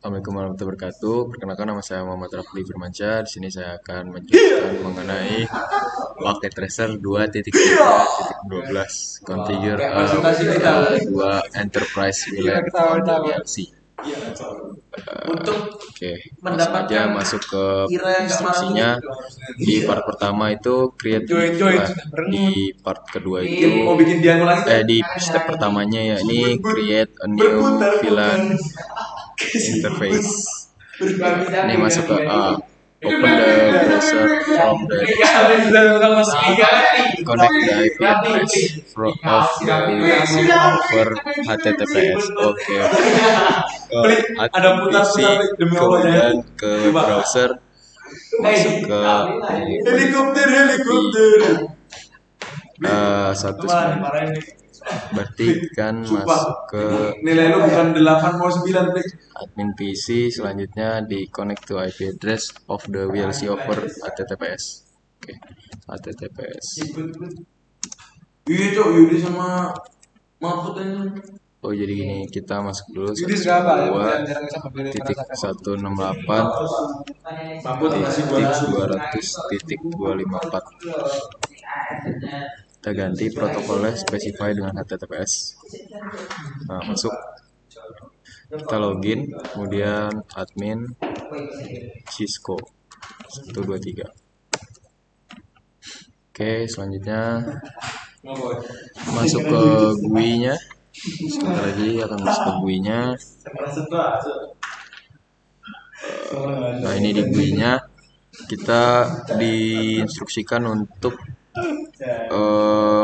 Assalamualaikum warahmatullahi wabarakatuh. Perkenalkan nama saya Muhammad Rafli Firmansyah. Di sini saya akan menjelaskan mengenai paket tracer 2.3.12 configure dua enterprise VLAN on the VLC. Oke, langsung aja masuk ke instruksinya. Di part pertama itu create new VLAN. Di part kedua itu di step pertamanya ya ini create a new VLAN interface. Ini masuk ke open the browser from the connect the IP address of the VLC over HTTPS. Oke. Ada PC, kemudian ke browser, masuk ke satu berarti kan masuk ke nilai lu bukan 8 mau 9 admin PC, selanjutnya di connect to IP address of the VLC over HTTPS. Oke, HTTPS. Iya cok, Yudi sama Mahfud ini. Oh jadi gini, kita masuk dulu Yudi segala ya, 192.168 titik 200 titik 254. Kita ganti protokolnya specify dengan HTTPS. Nah, masuk. Kita login, kemudian admin Cisco 123. Oke, selanjutnya masuk ke GUI-nya. Sebentar lagi akan masuk ke GUI-nya. Nah, ini di GUI-nya kita diinstruksikan untuk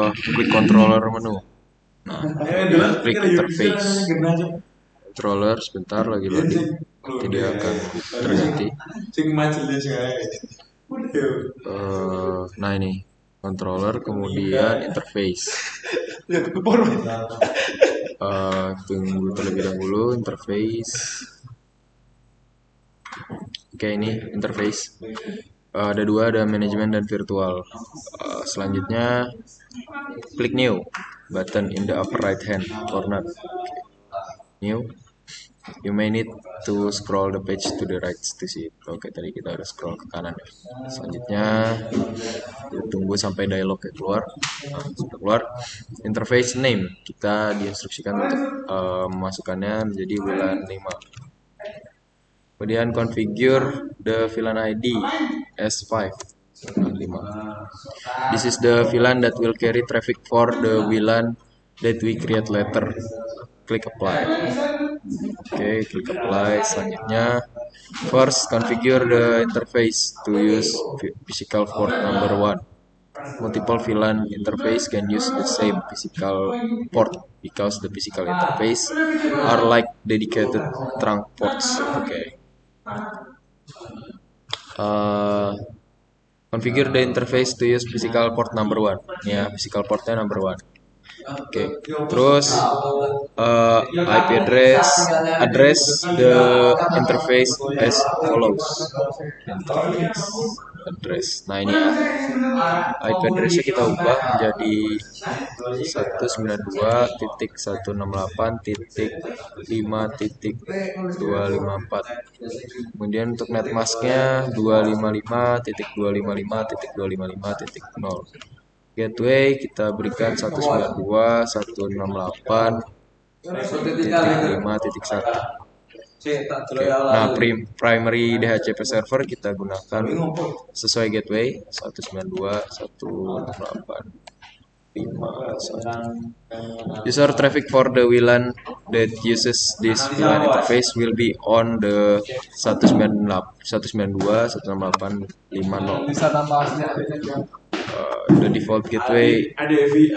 klik controller menu. Nah, kemudian klik interface. Controller sebentar lagi loading, nanti dia akan terganti. Nah ini controller, kemudian interface. Tunggu terlebih dahulu interface. Oke, ini interface. Ada dua, ada manajemen dan virtual. Selanjutnya klik new button in the upper right hand corner. New. You may need to scroll the page to the right to see it. Oke, tadi kita harus scroll ke kanan. Selanjutnya tunggu sampai dialognya keluar. Nah, sudah keluar. Interface name kita diinstruksikan untuk memasukkannya menjadi VLAN 5. Kemudian configure the VLAN ID S5 5. This is the VLAN that will carry traffic for the VLAN that we create later. Klik apply. Oke, klik apply. Selanjutnya first configure the interface to use physical port number 1. Multiple VLAN interface can use the same physical port because the physical interface are like dedicated trunk ports. Oke. Configure the interface to use physical port number 1. Ya, physical portnya number 1. Oke, terus IP address the interface as follows. Interface address. Nah ini ya, IP addressnya kita ubah menjadi 192.168.5.254. Kemudian untuk netmasknya 255.255.255.0. Gateway kita berikan 192.168.5.1. Nah, primary DHCP server kita gunakan sesuai gateway 192.168.5.1. User traffic for the VLAN that uses this VLAN interface will be on the 192.168.50. The default gateway ada gitu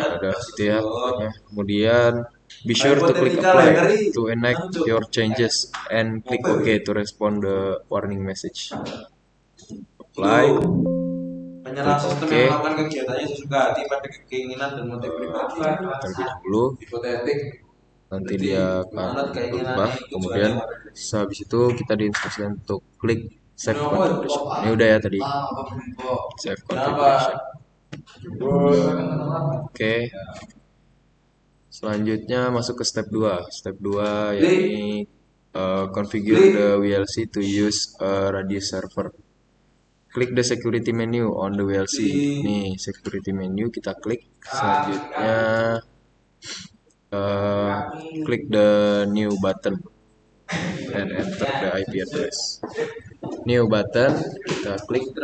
ya pokoknya. Kemudian be sure to click apply to enact your changes and click OK to respond the warning message. Apply. Penyelenggara sistem yang melakukan kegiatannya sesuka hati pada keinginan dan motif pribadi. Terlebih dahulu. Nanti dia akan berubah. Kemudian habis itu kita diinstruksikan untuk klik save configuration. Ini udah ya tadi. Save configuration. Oke. Selanjutnya masuk ke step 2. Step 2 yakni configure the VLC to use a radius server. Klik the security menu on the VLC. Nih, security menu kita klik. Selanjutnya klik the new button and enter the IP address. New button kita klik,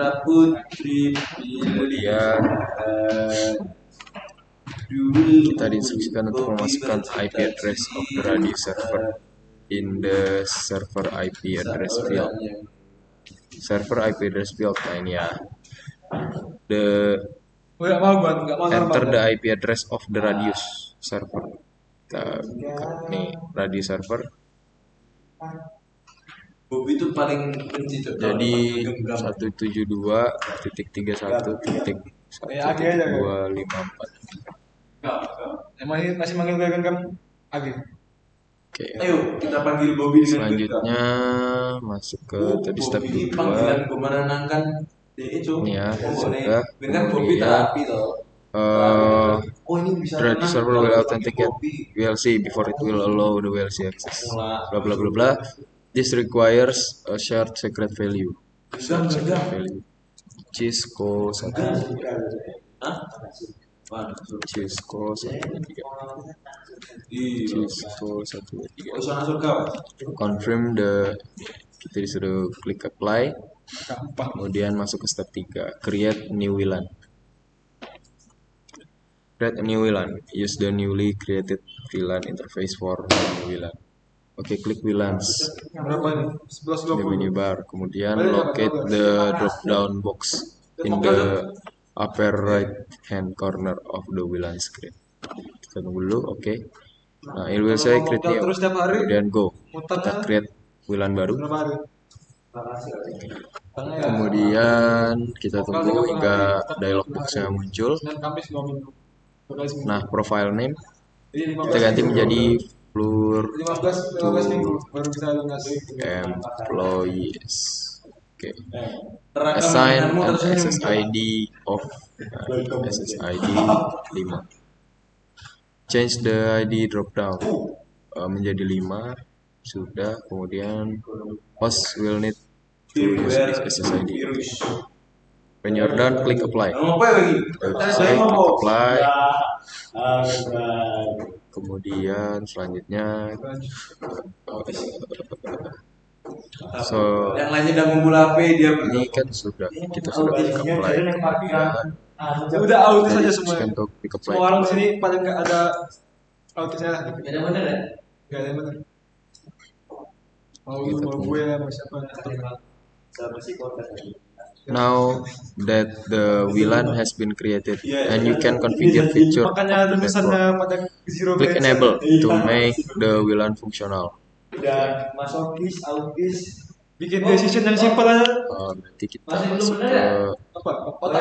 kemudian kita diinstruksikan untuk memasukkan IP address of the radius server in the server IP address field. Server IP address field, nah ini ya. Enter the IP address of the radius server. Kita nih radius server. Bobby itu paling benci tuh. Jadi 172.1.1.254. Emang ini masih manggil gue genggam Agi. Oke. Ayo kita panggil Bobby dengan Selanjutnya masuk ke tadi step 2. Panggilan kemenangan itu. Ini ya, sudah. Dengan Bobby terapi loh. Radius server will authenticate VLC before it will allow the VLC access. Blah blah blah blah. This requires a shared secret value. Shared secret value. Cisco 1. Hah? Cisco 1. Cisco 1. Zona surga. Confirm kita disuruh klik apply. Kemudian masuk ke step 3, create new VLAN. Create a new VLAN. Use the newly created VLAN interface for new VLAN. Oke, klik VLANs. Berapa ini? Di menu bar. Kemudian locate the drop down box in the upper right hand corner of the VLAN screen. Kita tunggu dulu, oke. Nah, it will say create new. Kemudian go. Kita create VLAN baru. Kemudian kita tunggu hingga dialog boxnya muncul. Nah, profile name kita ganti menjadi Floor 15 minggu baru bisa ngasih employees. Oke. Assign an SSID of SSID 5. Change the ID drop down menjadi 5. Sudah. Kemudian host will need to use this SSID. When you're done, click apply. Klik apply. Kemudian selanjutnya Yang lainnya udah ngumpul HP dia. Ini kan kita sudah klik apply. udah autis aja semua. Klik apply. Semua orang di sini paling nggak ada autisnya. Gak ada bener ya? Nggak ada bener. Mau gue mau siapa? Now that the VLAN has been created and you can configure feature Makanya tulisannya pada zero click enable to make the VLAN functional. Udah masokis, autis. bikin decision yang simpel aja. Nanti kita masuk ke Apa? Otak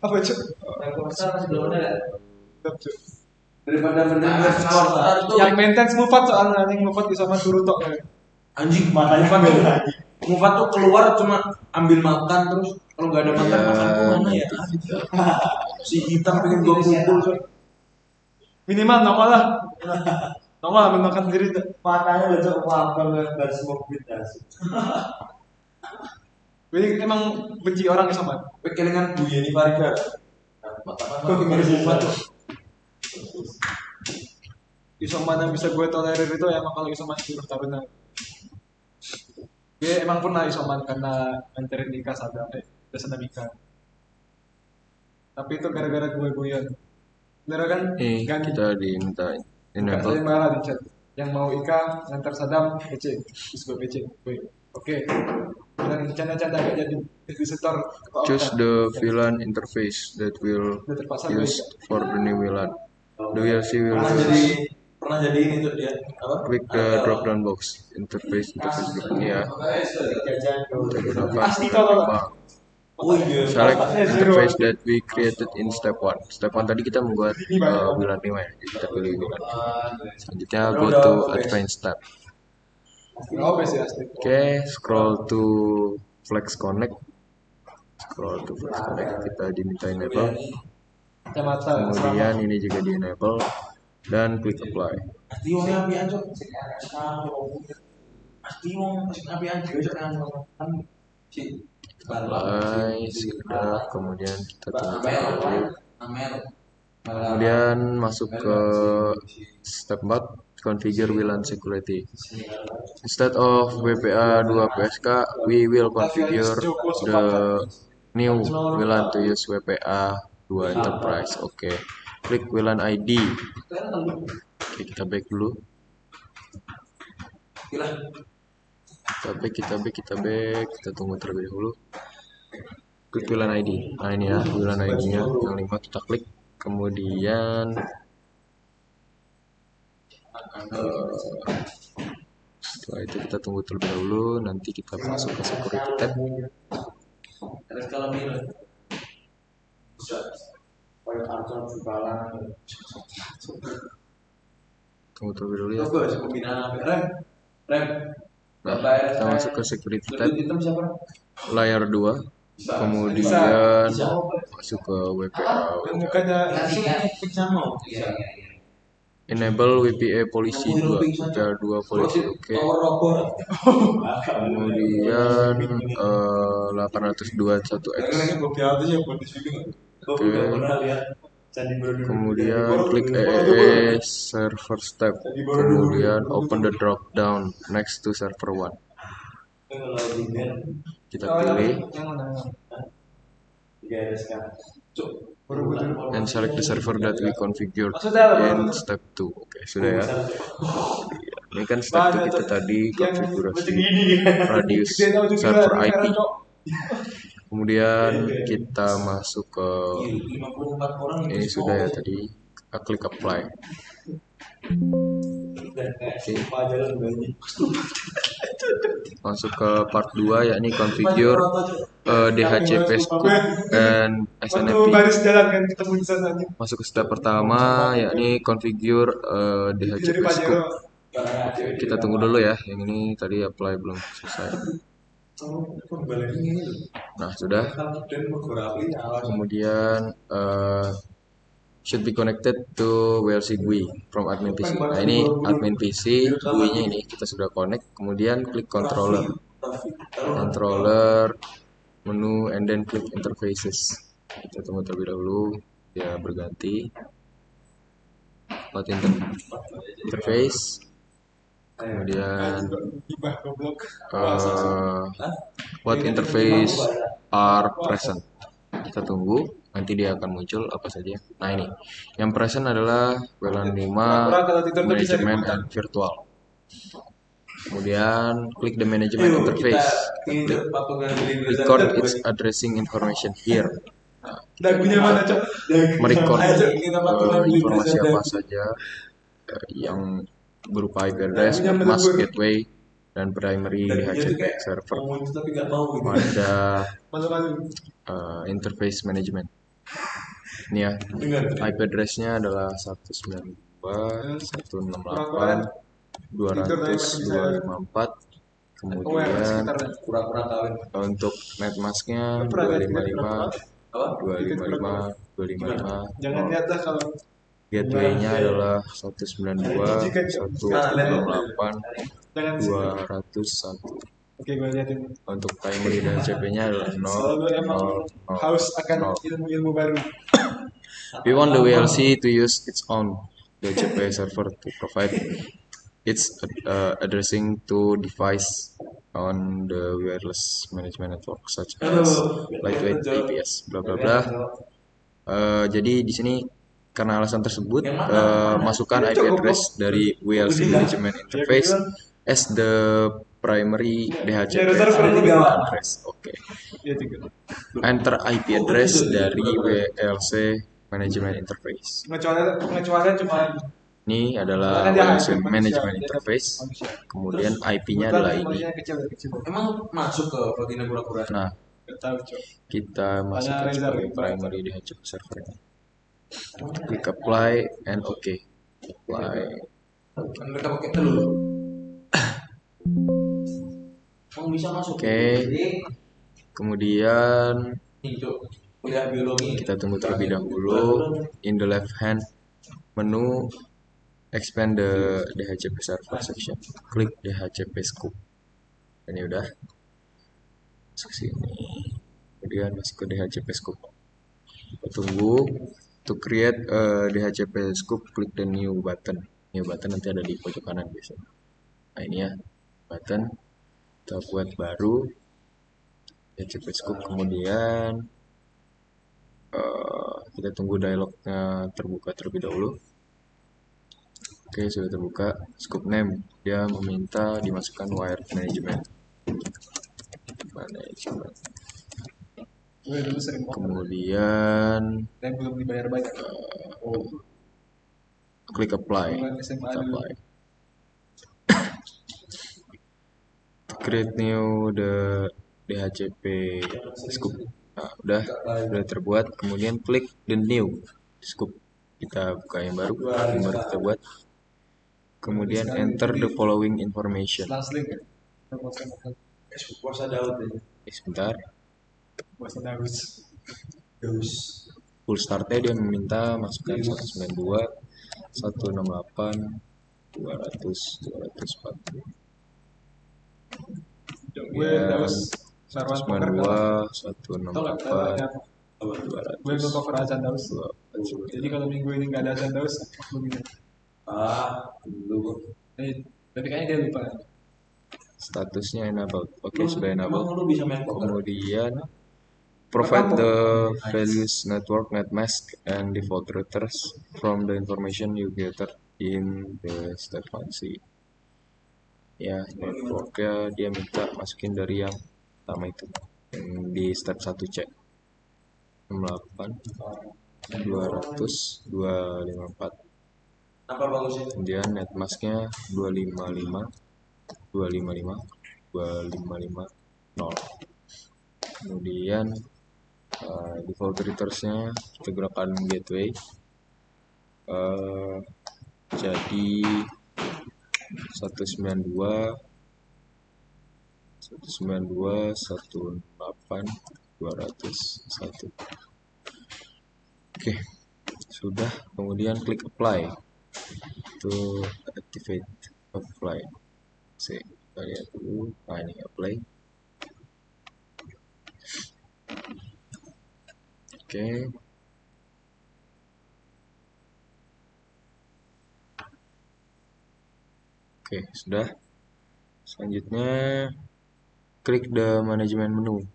apa itu? Masih belum ada. Cuk. Daripada bener-bener Yang maintenance Mufat soalnya anjing Mufat bisa sama suruh tok. anjing makanya Mufat tuh keluar cuma ambil makan terus kalau nggak ada makan makan kemana ya? Si hitam pengen gua pukul. Minimal nongol lah. Nongol ambil makan sendiri tuh. Matanya udah cukup lapar dari semua kualitas. Jadi emang benci orang sama. Kelingan Bu Yeni Fariga. Kok gimana Mufat tuh? Isoman yang bisa gue tolerir itu emang kalau Isoman suruh taruhnya. Dia emang pernah Isoman karena nganterin nikah sadar, sadar nikah. Tapi itu gara-gara gue guyon. Bener kan? Ganti. kita diminta Saya enable. malah di chat. Yang mau Ika ngantar Sadam PC, terus gue PC. Oke. Dan canda-canda gak jadi disetor. Choose the VLAN interface that will Udah terpasang used for the new VLAN. The VLC will Pernah jadi ini tuh dia apa? click the drop down box interface group ini ya. Pasti kalau Oh iya. Select interface that we created in step 1. Step 1 tadi kita membuat VLAN 5 ya. Jadi kita pilih VLAN 5. Selanjutnya go to advanced tab. oh sih asli. Oke, scroll to Flex Connect. Scroll to Flex Connect kita diminta enable. Kacamata. Kemudian ini juga di enable. dan klik apply. Pasti wong apian cok. Pasti wong apian dhewe cok kan si Apply sudah, kemudian kita tunggu Amel. dulu. Amel. Kemudian masuk ke step 4, configure VLAN security. Instead of WPA 2 PSK, we will configure the new VLAN to use WPA 2 Enterprise. Oke, klik VLAN ID. Oke, kita back dulu. Kita back, kita tunggu terlebih dahulu. Klik VLAN ID. Nah ini ya VLAN ID-nya yang 5, kita klik. Kemudian setelah itu kita tunggu terlebih dahulu, nanti kita masuk ke security tab. Tunggu terlebih dulu ya. Nah, kita masuk ke security tab, layer 2, kemudian masuk ke WPA. Mukanya Enable WPA policy 2, WPA 2 policy, oke. Kemudian 802.1x. Oke. Kemudian klik EE server step. Kemudian open the drop down next to server 1. Kita pilih and select the server that we configured in step 2. Oke, sudah ya. Ini kan step 2 kita tadi konfigurasi radius server IP. Kemudian kita masuk ke ini sudah ya tadi, kita klik apply. Oke. Masuk ke part 2 yakni configure DHCP scope and SNMP. Masuk ke step pertama yakni configure DHCP scope. Kita tunggu dulu ya, yang ini tadi apply belum selesai. Nah sudah. Kemudian should be connected to WLC GUI from admin PC. Nah ini admin PC, GUI-nya ini kita sudah connect. Kemudian klik controller, menu, and then klik interfaces. Kita tunggu terlebih dahulu ya berganti. Buat interface. Kemudian what interface are present. Kita tunggu, nanti dia akan muncul apa saja. Nah ini, yang present adalah WLAN 5, management and virtual. Kemudian klik the management interface. Klik record its addressing information here. Merecord informasi apa saja yang berupa IP address, mask, gateway, dan primary DHCP server pada interface management. Ini ya, IP address-nya adalah 192.168.200.254. Kemudian untuk netmasknya 255.255.255. Jangan lihat dah kalau gateway-nya adalah 192.168.201. Oke, gue liatin. Untuk primary dan CP-nya adalah 0, Selalu emang 0, 0, haus akan 0. ilmu-ilmu baru. We want the WLC to use its own DHCP server to provide its addressing to device on the wireless management network such as lightweight APS, bla bla bla. Jadi di sini karena alasan tersebut, masukkan IP address dari WLC management interface as the primary DHCP address. Oke. Enter IP address dari WLC management interface. Pengecualian cuma Ini adalah WLC management interface. Kemudian IP-nya adalah ini. Emang masuk ke protein pura-pura. Nah, kita masukkan sebagai primary DHCP servernya. Klik apply and OK. Apply. Mereka pakai telur. Bisa masuk. Oke. Kemudian kuliah biologi. kita tunggu terlebih dahulu. In the left hand menu expand the DHCP server section, klik DHCP scope. Ini udah masuk sini, kemudian masuk ke DHCP scope. Kita tunggu. To create DHCP scope, klik the new button. New button nanti ada di pojok kanan biasanya. Nah ini ya button, kita buat baru DHCP scope. Kemudian kita tunggu dialognya terbuka terlebih dahulu. Oke, sudah terbuka. Scope name, dia meminta dimasukkan wire management. Gue dulu sering banget, Kemudian tapi belum dibayar banyak. klik apply. Bukan SMA Kita dulu. apply. Create new the DHCP scope. Nah, udah terbuat. Kemudian klik the new scope. Kita buka yang baru kita buat. Kemudian enter the following information. Last link ya. Proposal Puasa Daud ya. Sebentar. Bahasa Daus. Daus. Full startnya dia meminta masukkan 192, 168, 200, 240. Gue Daus Sarwan Poker kalah. 192, Tau gak? 168, Gue belum cover azan Daus. 240. Jadi kalau minggu ini nggak ada azan Daus, aku begini. Dulu. Tapi kayaknya dia lupa. Statusnya enabled. Oke, sudah enabled. Emang lu bisa main poker? Kemudian provide the values network, net mask, and default routers from the information you gathered in the step function. Ya, networknya dia minta masukin dari yang pertama itu, yang di step 1 cek 68 200 254. Apa bagusnya? Kemudian net masknya 255 255 255 0. Kemudian default routersnya kita gunakan gateway, jadi 192 118 201. Oke, sudah. Kemudian klik apply to activate apply. Kita lihat dulu. Nah, ini apply. Oke. Oke, sudah. Selanjutnya klik the management menu.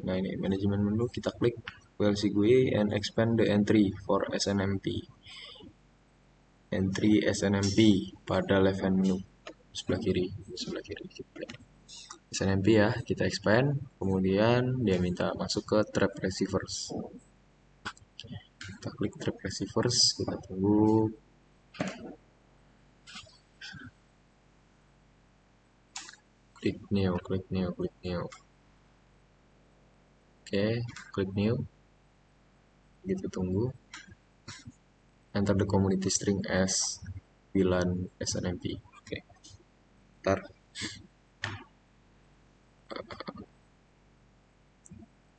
Nah ini management menu, kita klik VLC GUI and expand the entry for SNMP. Entry SNMP pada left hand menu sebelah kiri. SNMP ya, kita expand. Kemudian dia minta masuk ke trap receivers. Kita klik trap receivers, kita tunggu. Klik new. Oke, klik new. Kita tunggu. Enter the community string as VLAN SNMP. Oke. Ntar.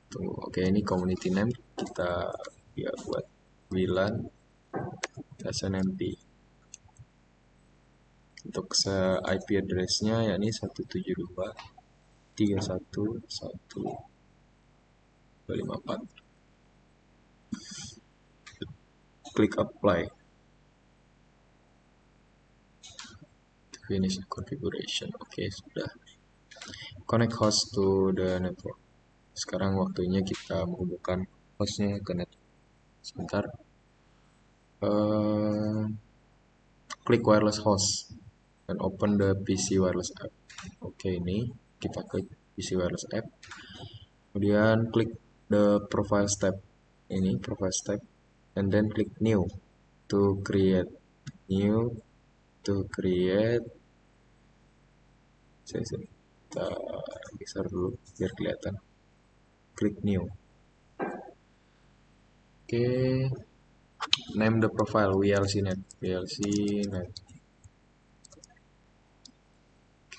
Tunggu. Oke, ini community name kita buat VLAN SNMP. Untuk IP address-nya yakni 172.31.1.254. Klik apply. Finish configuration. Oke, sudah. Connect host to the network. Sekarang waktunya kita menghubungkan hostnya ke network. Sebentar. Klik wireless host dan open the PC wireless app. Oke, ini kita klik PC wireless app. Kemudian klik the profile step. Ini profile step. And then klik new to create. Kita geser dulu biar kelihatan. Klik new. Oke. Name the profile VLC net.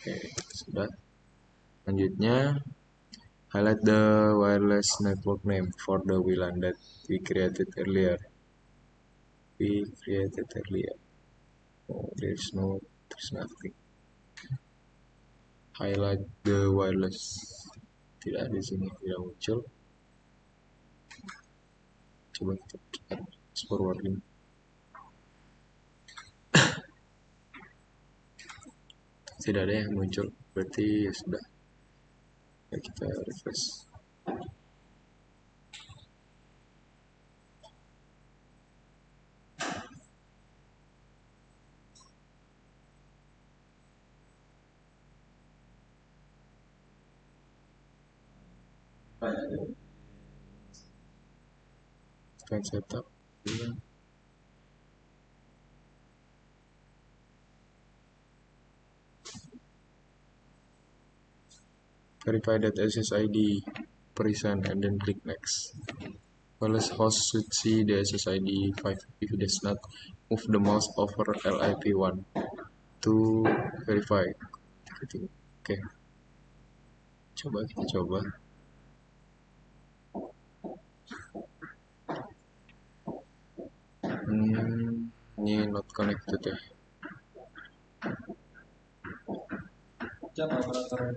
Oke, sudah. Selanjutnya highlight the wireless network name for the VLAN that we created earlier. Oh, there's nothing. Highlight the wireless. Tidak ada di sini, tidak muncul. Coba kita lihat forwarding. Tidak ada yang muncul, berarti ya sudah. Ya, kita refresh. Start setup. Ya. Verify that SSID present and then click next. Wireless host should see the SSID 5. If it does not, move the mouse over LIP1 to verify. Oke. Coba kita coba. Ini not connected ya. Siapa operatornya?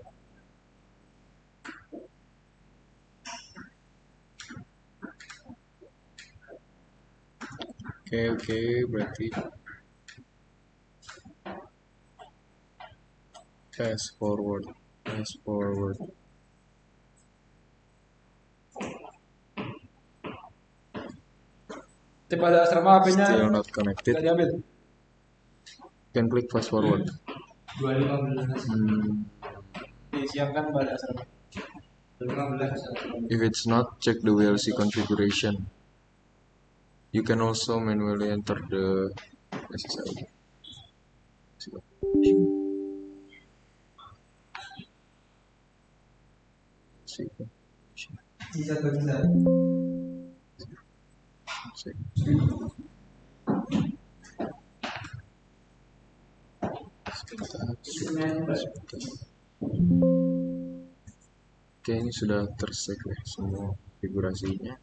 Oke, berarti fast forward. Tipe ada asrama HP-nya Still not connected. nggak diambil. Can click fast forward. 215. Disiapkan pada asrama. 215. If it's not, check the VLC configuration. You can also manually enter the SSID. Bisa. Oke, ini sudah tersave ya semua konfigurasinya.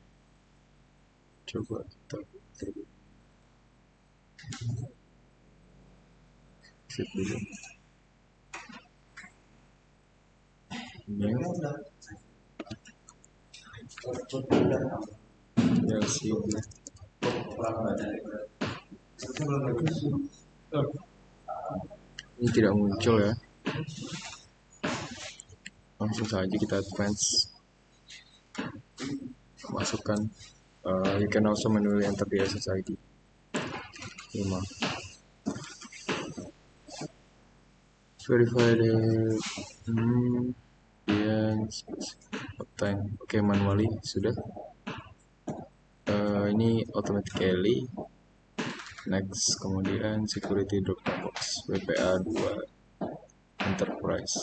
Coba kita save dulu. Ya sih. Ini tidak muncul ya. Langsung saja kita advance. Masukkan. You can also manually enter the SSID. 5. Verify the obtain. Oke, manually sudah. Ini automatically. Next, kemudian security drop down box WPA 2 enterprise.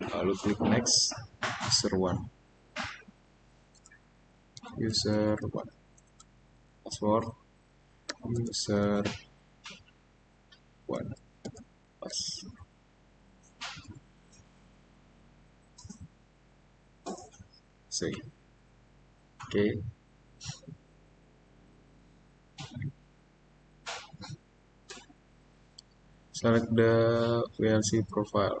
Lalu klik next. User 1 password user 1 pas. Save. Oke. Select the VLC profile.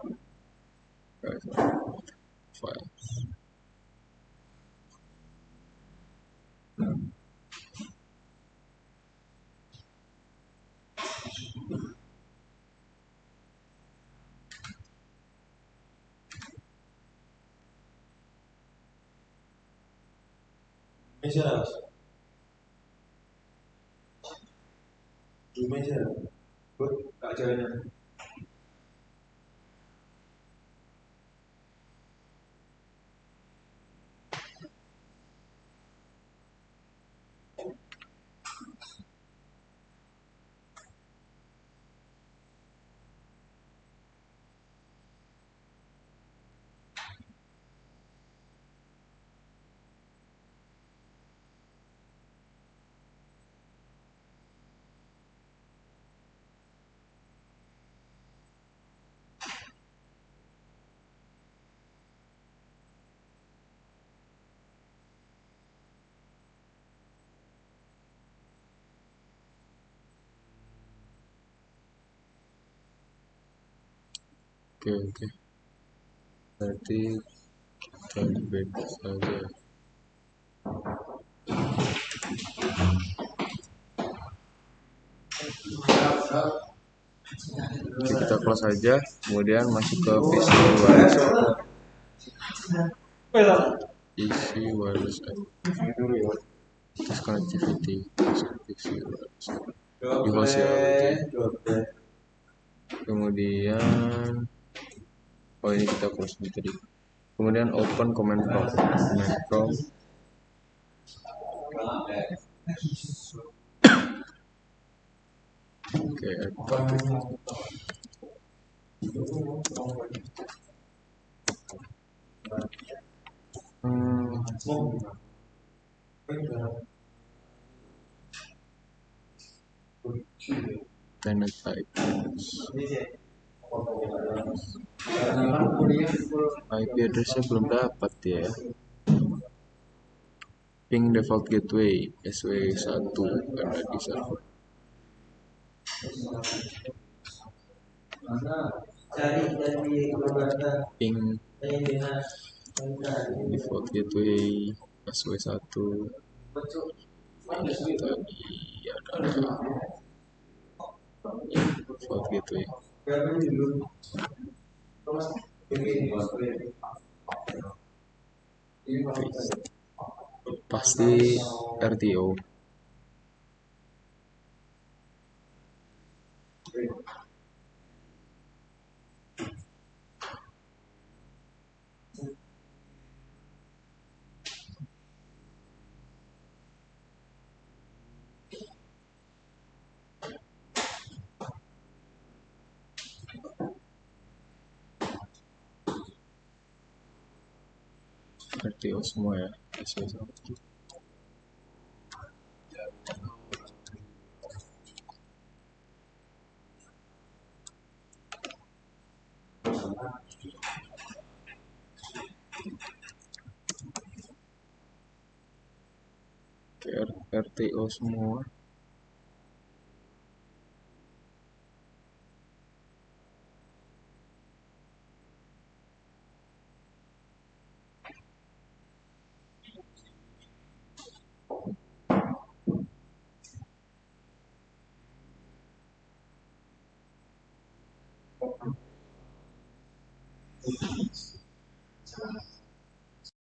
Meja. Buat Kak Jaya. Oke. Berarti kita back saja. Oke, kita close aja. Kemudian masuk ke PC wireless. PC wireless. Terus connectivity. PC wireless. Di wholesale. Kemudian ini kita close tadi. Kemudian open command prompt. Oke, tenant type. IP address-nya belum dapat ya. Ping default gateway SW1 ada di server. Ping default gateway SW1 tadi ada default gateway. Pasti RTO. RTO semua ya. RTO semua.